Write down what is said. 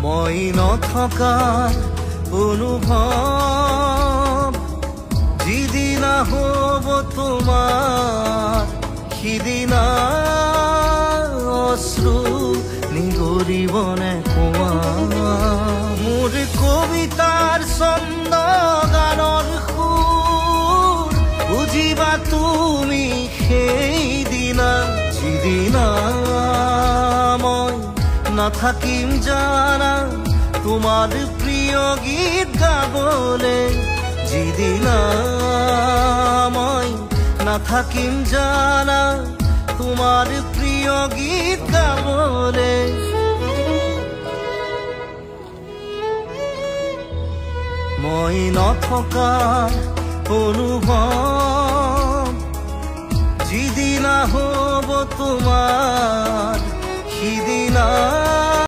মই নথকা অনুভৱ যিদিনা হ'ব তোমাৰ সিদিনা অশ্ৰু নিগৰিবনে কোৱা মোৰ কবিতাৰ ছন্দ গানৰ সুৰ বুজিবা তুমি সেইদিনা যিদিনা মই নাথাকিম জানা তোমাৰ প্ৰিয় গীত গাবলে যিদিনা মই নাথাকিম জানা তোমাৰ প্ৰিয় গীত গাবলে মই নথকা অনুভৱ যিদিনা হ'ব তোমাৰ সিদিনা